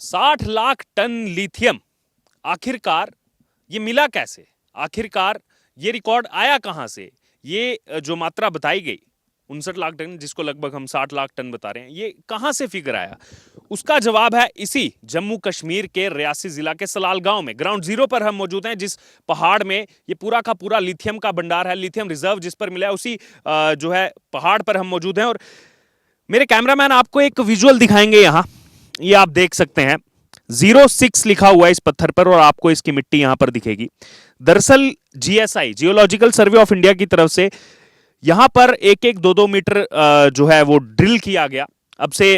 60 lakh ton lithium आखिरकार ये मिला कैसे? आखिरकार ये रिकॉर्ड आया कहां से? ये जो मात्रा बताई गई 59 लाख टन, जिसको लगभग हम 60 लाख टन बता रहे हैं, ये कहां से फिगर आया? उसका जवाब है इसी जम्मू कश्मीर के रियासी जिला के सलाल गांव में। ग्राउंड जीरो पर हम मौजूद हैं, जिस पहाड़ में ये पूरा का पूरा लिथियम का भंडार है, लिथियम रिजर्व जिस पर मिला है, उसी जो है पहाड़ पर हम मौजूद हैं। और मेरे कैमरामैन आपको एक विजुअल दिखाएंगे। यहां ये आप देख सकते हैं 06 लिखा हुआ है इस पत्थर पर, और आपको इसकी मिट्टी यहां पर दिखेगी। दरअसल GSI, geological survey of India की तरफ से यहां पर 1-1, 2-2 मीटर जो है वो ड्रिल किया गया। अब से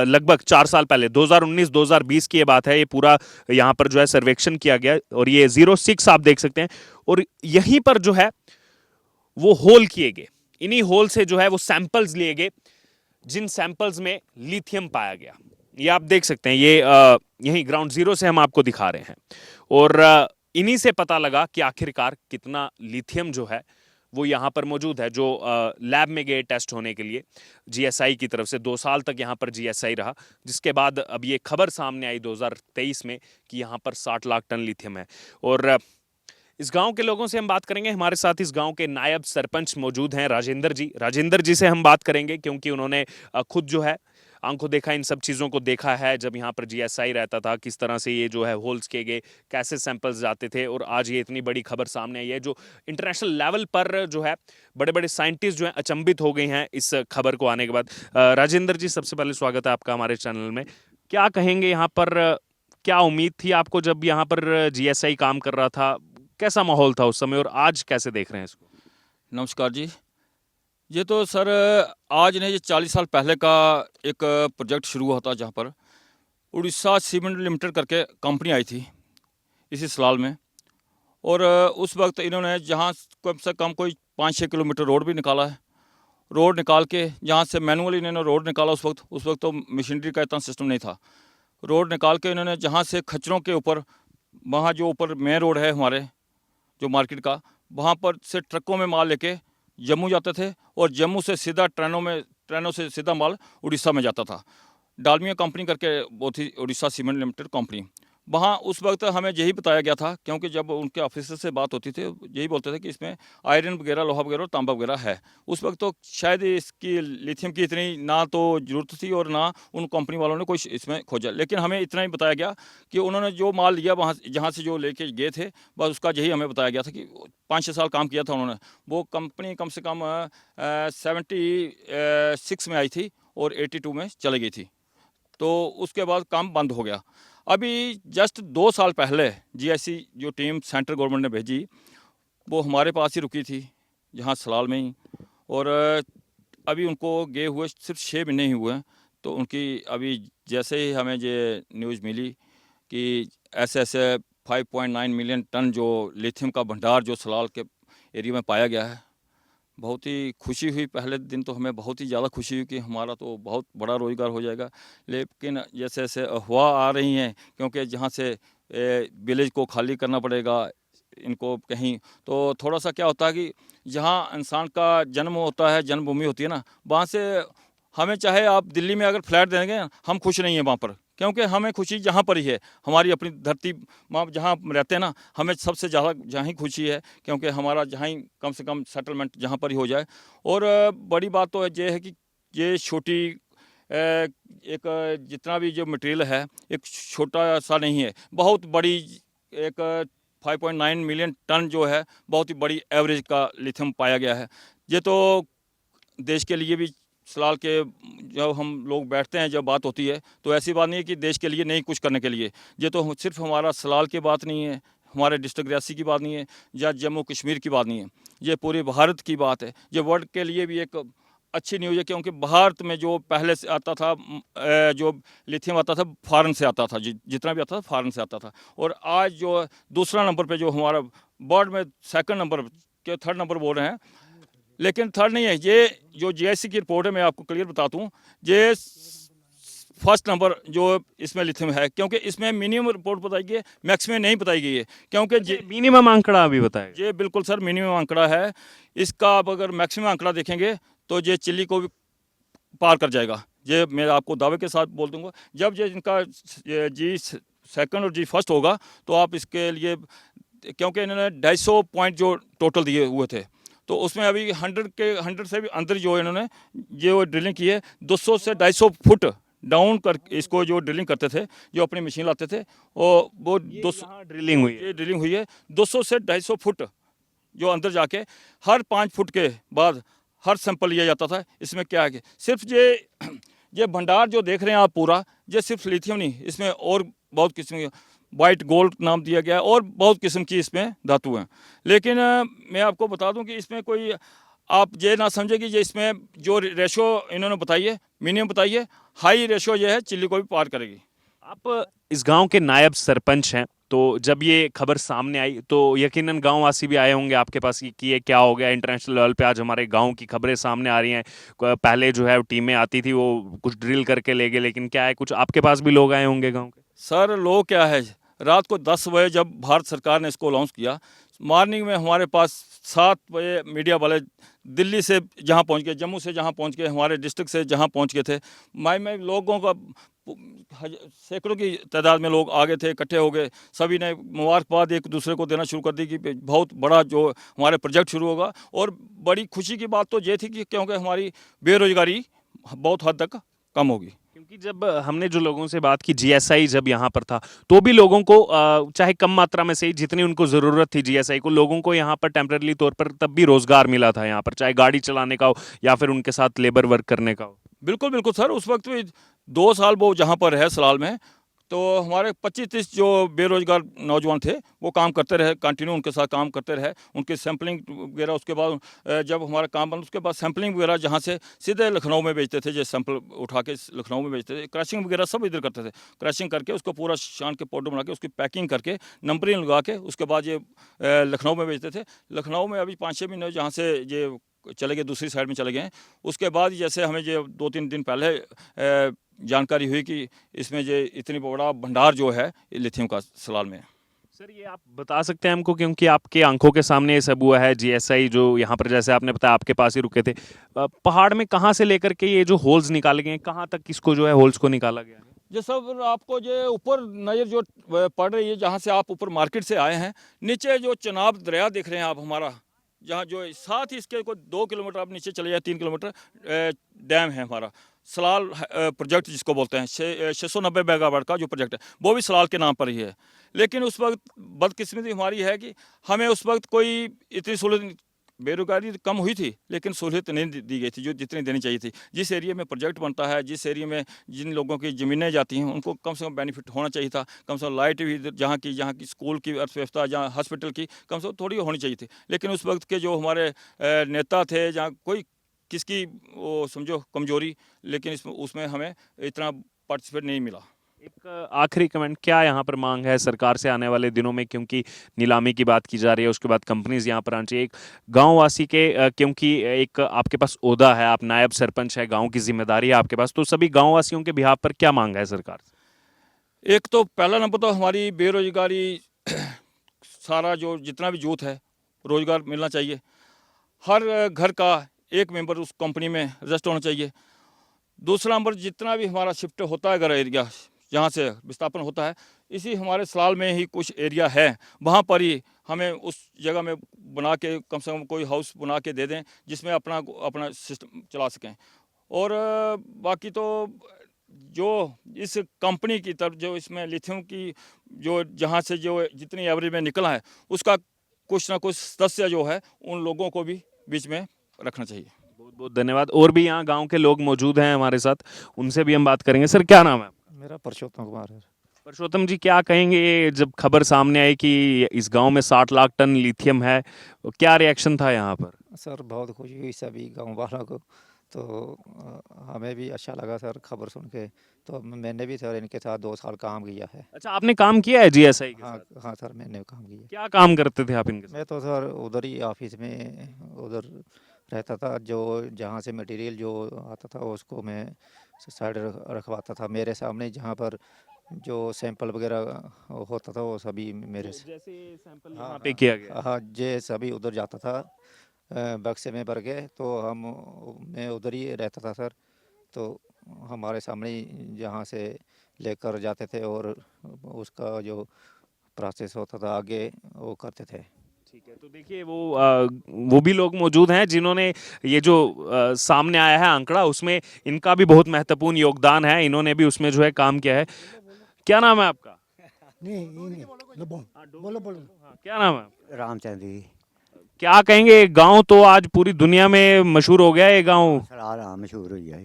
लगभग 4 साल पहले 2019-2020 की ये बात है। ये पूरा यहां पर जो है सर्वेक्षण किया गया, और ये 06 आप देख सकते हैं। और यहीं पर जो है वो होल किए गए, इन्हीं होल से जो है वो सैंपल्स लिए गए, जिन सैंपल्स में लिथियम पाया गया। ये आप देख सकते हैं, ये यही ग्राउंड जीरो से हम आपको दिखा रहे हैं। और इन्हीं से पता लगा कि आखिरकार कितना लिथियम जो है वो यहाँ पर मौजूद है, जो लैब में गए टेस्ट होने के लिए जीएसआई की तरफ से। 2 साल तक यहाँ पर जीएसआई रहा, जिसके बाद अब ये खबर सामने आई 2023 में कि यहाँ पर 60 लाख टन लिथियम है। और इस गांव के लोगों से हम बात करेंगे। हमारे साथ इस गांव के नायब सरपंच मौजूद हैं, राजेंद्र जी से हम बात करेंगे, क्योंकि उन्होंने खुद जो है आंखों देखा इन सब चीज़ों को देखा है। जब यहाँ पर जीएसआई रहता था, किस तरह से ये जो है होल्स किए गए, कैसे सैंपल्स जाते थे, और आज ये इतनी बड़ी खबर सामने आई है, जो इंटरनेशनल लेवल पर जो है बड़े बड़े साइंटिस्ट जो है अचंभित हो गए हैं इस खबर को आने के बाद। राजेंद्र जी, सबसे पहले स्वागत है आपका हमारे चैनल में। क्या कहेंगे यहाँ पर, क्या उम्मीद थी आपको जब यहाँ पर जीएसआई काम कर रहा था? कैसा माहौल था उस समय, और आज कैसे देख रहे हैं इसको? नमस्कार जी। ये तो सर आज नहीं, ये 40 साल पहले का एक प्रोजेक्ट शुरू हुआ था, जहाँ पर उड़ीसा सीमेंट लिमिटेड करके कंपनी आई थी इसी सलाल में। और उस वक्त इन्होंने जहाँ कम से कम कोई 5-6 किलोमीटर रोड भी निकाला है। रोड निकाल के जहाँ से मैनुअली इन्होंने रोड निकाला, उस वक्त तो मशीनरी का इतना सिस्टम नहीं था। रोड निकाल के इन्होंने जहाँ से खच्चरों के ऊपर, वहाँ जो ऊपर मेन रोड है हमारे जो मार्केट का, वहाँ पर से ट्रकों में माल लेके जम्मू जाते थे, और जम्मू से सीधा ट्रेनों से सीधा माल उड़ीसा में जाता था। डालमिया कंपनी करके वो थी, उड़ीसा सीमेंट लिमिटेड कंपनी। वहाँ उस वक्त हमें यही बताया गया था, क्योंकि जब उनके ऑफिसर से बात होती थी यही बोलते थे कि इसमें आयरन वगैरह, लोहा वगैरह और तांबा वगैरह है। उस वक्त तो शायद इसकी लिथियम की इतनी ना तो ज़रूरत थी, और ना उन कंपनी वालों ने कोई इसमें खोजा। लेकिन हमें इतना ही बताया गया कि उन्होंने जो माल लिया वहाँ जहाँ से जो लेके गए थे, बस उसका यही हमें बताया गया था कि 5-6 साल काम किया था उन्होंने। वो कंपनी कम से कम 76 में आई थी और 82 में चली गई थी। तो उसके बाद काम बंद हो गया। अभी जस्ट 2 साल पहले जीएससी जो टीम सेंट्रल गवर्नमेंट ने भेजी, वो हमारे पास ही रुकी थी, यहाँ सलाल में ही। और अभी उनको गए हुए सिर्फ 6 महीने ही हुए हैं। तो उनकी अभी जैसे ही हमें ये न्यूज़ मिली कि ऐसे 5.9 मिलियन टन जो लिथियम का भंडार जो सलाल के एरिया में पाया गया है, बहुत ही खुशी हुई। पहले दिन तो हमें बहुत ही ज़्यादा खुशी हुई कि हमारा तो बहुत बड़ा रोज़गार हो जाएगा। लेकिन जैसे जैसे अफवाह आ रही हैं, क्योंकि जहाँ से विलेज को खाली करना पड़ेगा इनको कहीं, तो थोड़ा सा क्या होता है कि जहाँ इंसान का जन्म होता है, जन्मभूमि होती है ना, वहाँ से हमें चाहे आप दिल्ली में अगर फ्लैट देंगे, हम खुश नहीं हैं वहाँ पर, क्योंकि हमें खुशी जहाँ पर ही है, हमारी अपनी धरती माँ जहाँ रहते हैं ना, हमें सबसे ज़्यादा जहाँ ही खुशी है, क्योंकि हमारा जहाँ ही कम से कम सेटलमेंट जहाँ पर ही हो जाए। और बड़ी बात तो ये है कि ये छोटी एक जितना भी जो मटेरियल है, एक छोटा सा नहीं है, बहुत बड़ी एक 5.9 मिलियन टन जो है, बहुत ही बड़ी एवरेज का लिथियम पाया गया है। ये तो देश के लिए भी, सलाल के जब हम लोग बैठते हैं, जब बात होती है, तो ऐसी बात नहीं है कि देश के लिए नहीं कुछ करने के लिए। ये तो सिर्फ हमारा सलाल की बात नहीं है, हमारे डिस्ट्रिक्ट रियासी की बात नहीं है, या जम्मू कश्मीर की बात नहीं है, ये पूरे भारत की बात है। ये वर्ल्ड के लिए भी एक अच्छी न्यूज़ है, क्योंकि भारत में जो पहले से आता था, जो लिथियम आता था फॉरेन से आता था, जितना भी आता था फॉरेन से आता था। और आज जो दूसरा नंबर पे जो हमारा वर्ल्ड में सेकंड नंबर के थर्ड नंबर बोल रहे हैं, लेकिन थर्ड नहीं है। ये जो जीआईसी की रिपोर्ट है, मैं आपको क्लियर बताता हूँ, ये फर्स्ट नंबर जो इसमें लिथियम है, क्योंकि इसमें मिनिमम रिपोर्ट बताई गई है, मैक्सिमम नहीं बताई गई है। क्योंकि मिनिमम आंकड़ा अभी बताया? ये बिल्कुल सर मिनिमम आंकड़ा है। इसका आप अगर मैक्सिमम आंकड़ा देखेंगे तो ये चिल्ली को भी पार कर जाएगा। ये मैं आपको दावे के साथ बोल दूंगा, जब ये इनका जी सेकंड और जी फर्स्ट होगा तो आप इसके लिए, क्योंकि इन्होंने 250 पॉइंट जो टोटल दिए हुए थे, तो उसमें अभी 100 से भी अंदर जो इन्होंने जो ड्रिलिंग की है, 200 से 250 फुट डाउन कर इसको जो ड्रिलिंग करते थे, जो अपनी मशीन लाते थे, और वो 200 ड्रिलिंग हुई है। ये ड्रिलिंग हुई है 200 से 250 फुट जो अंदर जाके हर 5 फुट के बाद हर सैंपल लिया जाता था। इसमें क्या है कि सिर्फ ये भंडार जो देख रहे हैं आप पूरा, ये सिर्फ लिथियम नहीं, इसमें और बहुत किस्म के वाइट गोल्ड नाम दिया गया है और बहुत किस्म की इसमें धातु हैं। लेकिन मैं आपको बता दूं कि इसमें कोई आप ये ना समझे कि ये इसमें जो रेशो इन्होंने बताई है, मिनिमम बताई है, हाई रेशो ये है चिल्ली को भी पार करेगी। आप इस गांव के नायब सरपंच हैं, तो जब ये खबर सामने आई तो यकीनन गांव वासी भी आए होंगे आपके पास कि ये क्या हो गया। इंटरनेशनल लेवल पे आज हमारे गांव की खबरें सामने आ रही हैं। पहले जो है टीमें आती थी, वो कुछ ड्रिल करके ले गए, लेकिन क्या है, कुछ आपके पास भी लोग आए होंगे गांव के। सर लोग क्या है, रात को 10 बजे जब भारत सरकार ने इसको लॉन्च किया, मॉर्निंग में हमारे पास 7 बजे मीडिया वाले दिल्ली से जहां पहुंच गए, जम्मू से जहां पहुंच गए, हमारे डिस्ट्रिक्ट से जहां पहुंच गए थे, मैं लोगों का सैकड़ों की तादाद में लोग आ गए थे, इकट्ठे हो गए। सभी ने मुबारकबाद एक दूसरे को देना शुरू कर दी कि बहुत बड़ा जो हमारे प्रोजेक्ट शुरू होगा। और बड़ी खुशी की बात तो ये थी कि क्योंकि हमारी बेरोजगारी बहुत हद तक कम होगी। क्योंकि जब हमने जो लोगों से बात की, जीएसआई जब यहाँ पर था, तो भी लोगों को चाहे कम मात्रा में से ही, जितनी उनको ज़रूरत थी जीएसआई को, लोगों को यहाँ पर टेम्पररी तौर पर तब भी रोजगार मिला था यहाँ पर, चाहे गाड़ी चलाने का हो या फिर उनके साथ लेबर वर्क करने का हो। बिल्कुल बिल्कुल सर, उस वक्त भी 2 साल वो जहाँ पर रहे सलाल में, तो हमारे 25-30 जो बेरोजगार नौजवान थे वो काम करते रहे, कंटिन्यू उनके साथ काम करते रहे, उनकी सैम्पलिंग वगैरह। उसके बाद जब हमारा काम बंद, उसके बाद सैम्पलिंग वगैरह जहाँ से सीधे लखनऊ में बेचते थे, जो सैंपल उठा के लखनऊ में बेचते थे, क्रशिंग वगैरह सब इधर करते थे। क्रशिंग करके उसको पूरा शान के पाउडर बना के उसकी पैकिंग करके नंबरिंग लगा के उसके बाद ये लखनऊ में बेचते थे। लखनऊ में अभी 5-6 महीने जहाँ से ये चले गए, दूसरी साइड में चले गए। उसके बाद जैसे हमें ये 2-3 दिन पहले जानकारी हुई कि इसमें ये इतनी बड़ा भंडार जो है लिथियम का सलाल में। सर ये आप बता सकते हैं हमको, क्योंकि आपके आंखों के सामने ये सब हुआ है, जीएसआई जो यहाँ पर जैसे आपने बताया आपके पास ही रुके थे, पहाड़ में कहाँ से लेकर के ये जो होल्स निकाले गए हैं, कहाँ तक इसको जो है होल्स को निकाला गया है? ये सब आपको ये ऊपर नज़र जो पड़ रही है, जहाँ से आप ऊपर मार्केट से आए हैं, नीचे जो चनाब दरिया देख रहे हैं आप हमारा, जहाँ जो साथ ही इसके कोई 2 किलोमीटर आप नीचे चले जाए, 3 किलोमीटर डैम है हमारा सलाल प्रोजेक्ट जिसको बोलते हैं। 690 मेगावाट का जो प्रोजेक्ट है वो भी सलाल के नाम पर ही है। लेकिन उस वक्त बदकिस्मती हमारी है कि हमें उस वक्त कोई इतनी सहूलत, बेरोजगारी कम हुई थी लेकिन सहूलियत नहीं दी गई थी जो जितनी देनी चाहिए थी। जिस एरिया में प्रोजेक्ट बनता है, जिस एरिया में जिन लोगों की ज़मीनें जाती हैं, उनको कम से कम बेनिफिट होना चाहिए था। कम से कम लाइट भी जहाँ की स्कूल की अर्थव्यवस्था, जहाँ हॉस्पिटल की कम से कम थोड़ी होनी चाहिए थी। लेकिन उस वक्त के जो हमारे नेता थे, जहाँ कोई किसकी वो समझो कमजोरी, लेकिन उसमें हमें इतना पार्टिसिपेट नहीं मिला। एक आखिरी कमेंट, क्या यहाँ पर मांग है सरकार से आने वाले दिनों में, क्योंकि नीलामी की बात की जा रही है, उसके बाद कंपनीज यहाँ पर आनी चाहिए, एक गांववासी के क्योंकि एक आपके पास ओहदा है, आप नायब सरपंच है, गांव की जिम्मेदारी है आपके पास, तो सभी गांववासियों के बिहाफ पर क्या मांग है सरकार से? एक तो पहला नंबर तो हमारी बेरोजगारी, सारा जो जितना भी यूथ है रोजगार मिलना चाहिए। हर घर का एक मेंबर उस कंपनी में रजिस्टर होना चाहिए। दूसरा नंबर, जितना भी हमारा शिफ्ट होता है अगर एरिया जहाँ से विस्थापन होता है, इसी हमारे सलाल में ही कुछ एरिया है, वहाँ पर ही हमें उस जगह में बना के कम से कम कोई हाउस बना के दे दें जिसमें अपना अपना सिस्टम चला सकें। और बाकी तो जो इस कंपनी की तरफ जो इसमें लिथियम की जो जहाँ से जो जितनी एवरेज में निकला है, उसका कुछ ना कुछ सदस्य जो है उन लोगों को भी बीच में रखना चाहिए। बहुत बहुत धन्यवाद। और भी यहाँ गांव के लोग मौजूद हैं हमारे साथ, उनसे भी हम बात करेंगे। सर क्या नाम है? मेरा परसोत्तम कुमार है। परसोत्तम जी, क्या कहेंगे, जब खबर सामने आई कि इस गांव में 60 लाख टन लिथियम है, तो क्या रिएक्शन था यहाँ पर? सर बहुत खुशी हुई सभी गांव वालों को, तो हमें भी अच्छा लगा सर खबर सुन के। तो मैंने भी सर इनके साथ 2 साल काम किया है। अच्छा, आपने काम किया है जीएसआई के हाँ साथ? हाँ सर, मैंने काम किया। क्या काम करते थे आप इनके साथ? मैं तो सर उधर ही ऑफिस में उधर रहता था, जो जहाँ से मटेरियल जो आता था उसको मैं साइड रखवाता था। मेरे सामने जहाँ पर जो सैंपल वगैरह होता था वो सभी मेरे से। जैसे सैंपल हाँ यहाँ पे किया गया। हाँ, ये सभी उधर जाता था बक्से में भर के, तो हम मैं उधर ही रहता था सर। तो हमारे सामने ही जहाँ से लेकर जाते थे और उसका जो प्रोसेस होता था आगे वो करते थे। ठीक है, तो देखिए वो भी लोग मौजूद हैं जिन्होंने ये जो सामने आया है आंकड़ा, उसमें इनका भी बहुत महत्वपूर्ण योगदान है, इन्होंने भी उसमें जो है काम किया है। क्या नाम है आपका? नहीं ये नहीं लबो बोलो बोलो हाँ, क्या नाम है आपका? रामचंद्र जी क्या कहेंगे, गांव तो आज पूरी दुनिया में मशहूर हो गया है ये गांव। सरार हाँ मशहूर होई है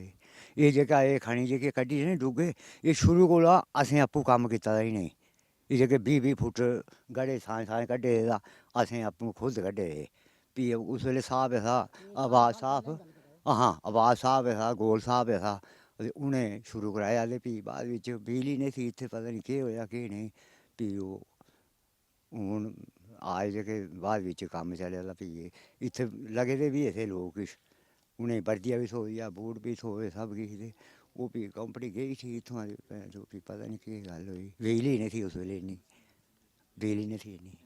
ये जेह्का एह् खनी जेह्की कड्ढी सी ना डुग्गे एह् शुरू कोला असें आपूं कम्म कीता दा ही नेईं एह् जेह्के 20-20 फुट गड़े साएं कड्ढे दे तां असें आपूं खुद कड्ढे दे फ्ही उस वेल्ले साह्ब था आवाज साह्ब हाँ आवाज साह्ब था गोल साह्ब था ते उ'नें शुरू कराया ते फ्ही बाद बिच बिजली नेईं थी इत्थै पता निं केह् होएआ केह् नेईं फ्ही ओह् हून आए जेह्के बाद बिच कम्म चलेआ तां फ्ही इत्थै लगे दे बी थे लोक किश उ'नेंगी बर्दियां बी थ्होई बूट बी थ्होए सब किश ते ओह् फ्ही कंपनी गेई उठी इत्थुआं ते फ्ही पता निं केह् गल्ल होई बिजली नहीं थी उस वेल्ले इन्नी बिजली नहीं थी इन्नी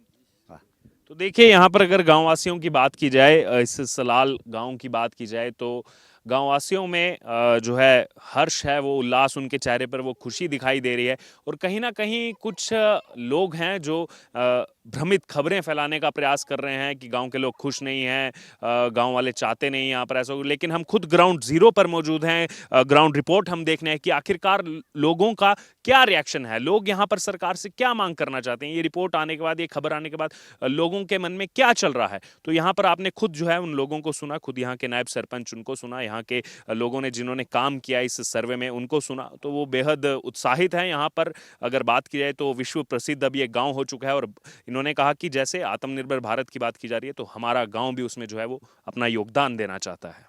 तो देखिए यहाँ पर अगर गांववासियों की बात की जाए, इस सलाल गांव की बात की जाए, तो गांववासियों में जो है हर्ष है, वो उल्लास, उनके चेहरे पर वो खुशी दिखाई दे रही है। और कहीं ना कहीं कुछ लोग हैं जो भ्रमित खबरें फैलाने का प्रयास कर रहे हैं कि गांव के लोग खुश नहीं हैं, गांव वाले चाहते नहीं यहाँ पर ऐसा हो। लेकिन हम खुद ग्राउंड जीरो पर मौजूद हैं, ग्राउंड रिपोर्ट हम देखने हैं कि आखिरकार लोगों का क्या रिएक्शन है, लोग यहाँ पर सरकार से क्या मांग करना चाहते हैं। ये रिपोर्ट आने के बाद, ये खबर आने के बाद लोगों के मन में क्या चल रहा है। तो यहाँ पर आपने खुद जो है उन लोगों को सुना, खुद यहाँ के नायब सरपंच उनको सुना, यहाँ के लोगों ने जिन्होंने काम किया इस सर्वे में उनको सुना, तो वो बेहद उत्साहित हैं। यहाँ पर अगर बात की जाए तो विश्व प्रसिद्ध अब ये गांव हो चुका है। और इन्होंने कहा कि जैसे आत्मनिर्भर भारत की बात की जा रही है, तो हमारा गांव भी उसमें जो है वो अपना योगदान देना चाहता है।